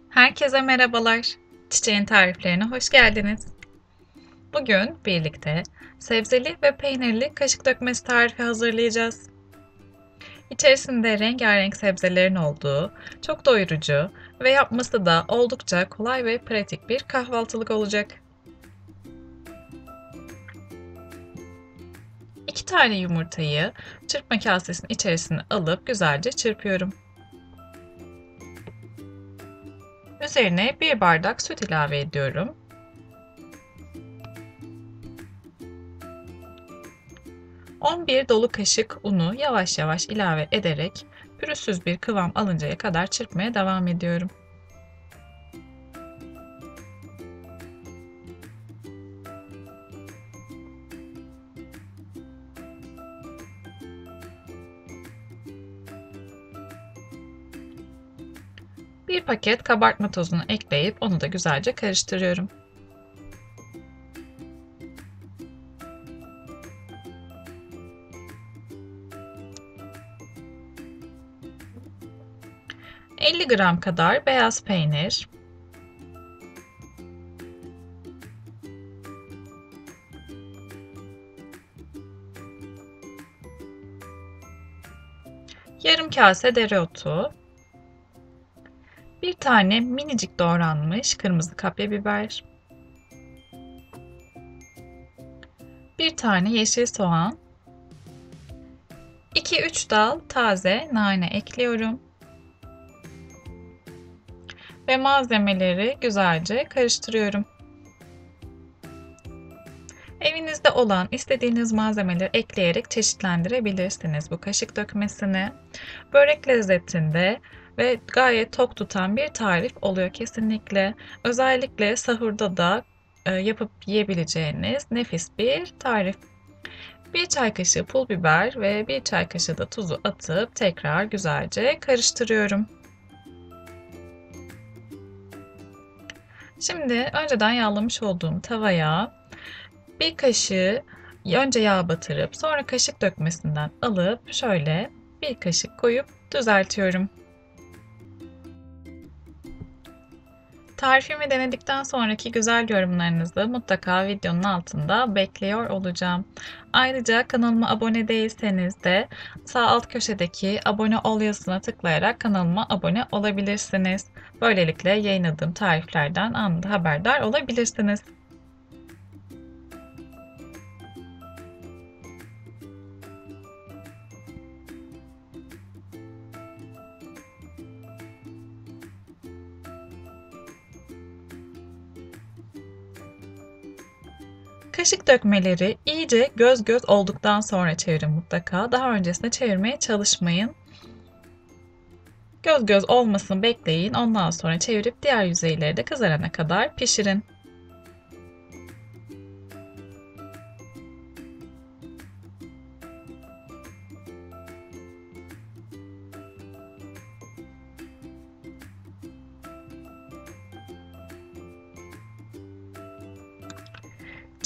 Herkese merhabalar. Çiçeğin tariflerine hoş geldiniz. Bugün birlikte sebzeli ve peynirli kaşık dökmesi tarifi hazırlayacağız. İçerisinde rengarenk sebzelerin olduğu, çok doyurucu ve yapması da oldukça kolay ve pratik bir kahvaltılık olacak. 2 tane yumurtayı çırpma kasesinin içerisine alıp güzelce çırpıyorum. Üzerine 1 bardak süt ilave ediyorum. 11 dolu kaşık unu yavaş yavaş ilave ederek pürüzsüz bir kıvam alıncaya kadar çırpmaya devam ediyorum. Bir paket kabartma tozunu ekleyip onu da güzelce karıştırıyorum. ...50 gram kadar beyaz peynir, yarım kase dereotu, bir tane minicik doğranmış kırmızı kapya biber, bir tane yeşil soğan, 2-3 dal taze nane ekliyorum ve malzemeleri güzelce karıştırıyorum. Evinizde olan istediğiniz malzemeleri ekleyerek çeşitlendirebilirsiniz bu kaşık dökmesini. Börek lezzetinde ve gayet tok tutan bir tarif oluyor kesinlikle. Özellikle sahurda da yapıp yiyebileceğiniz nefis bir tarif. 1 çay kaşığı pul biber ve 1 çay kaşığı da tuzu atıp tekrar güzelce karıştırıyorum. Şimdi önceden yağlamış olduğum tavaya bir kaşığı önce yağ batırıp sonra kaşık dökmesinden alıp şöyle bir kaşık koyup düzeltiyorum. Tarifimi denedikten sonraki güzel yorumlarınızı mutlaka videonun altında bekliyor olacağım. Ayrıca kanalıma abone değilseniz de sağ alt köşedeki abone ol yazısına tıklayarak kanalıma abone olabilirsiniz. Böylelikle yayınladığım tariflerden anında haberdar olabilirsiniz. Kaşık dökmeleri iyice göz göz olduktan sonra çevirin mutlaka. Daha öncesinde çevirmeye çalışmayın. Göz göz olmasını bekleyin. Ondan sonra çevirip diğer yüzeyleri de kızarana kadar pişirin.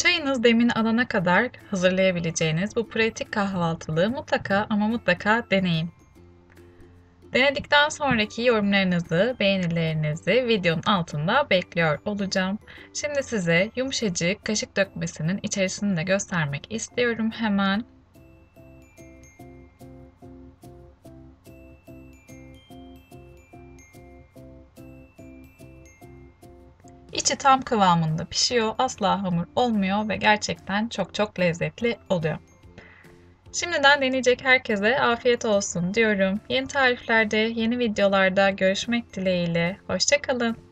Çayınız demini alana kadar hazırlayabileceğiniz bu pratik kahvaltılığı mutlaka ama mutlaka deneyin. Denedikten sonraki yorumlarınızı, beğenilerinizi videonun altında bekliyor olacağım. Şimdi size yumuşacık kaşık dökmesinin içerisini de göstermek istiyorum hemen. İçi tam kıvamında pişiyor, asla hamur olmuyor ve gerçekten çok çok lezzetli oluyor. Şimdiden deneyecek herkese afiyet olsun diyorum. Yeni tariflerde, yeni videolarda görüşmek dileğiyle. Hoşça kalın.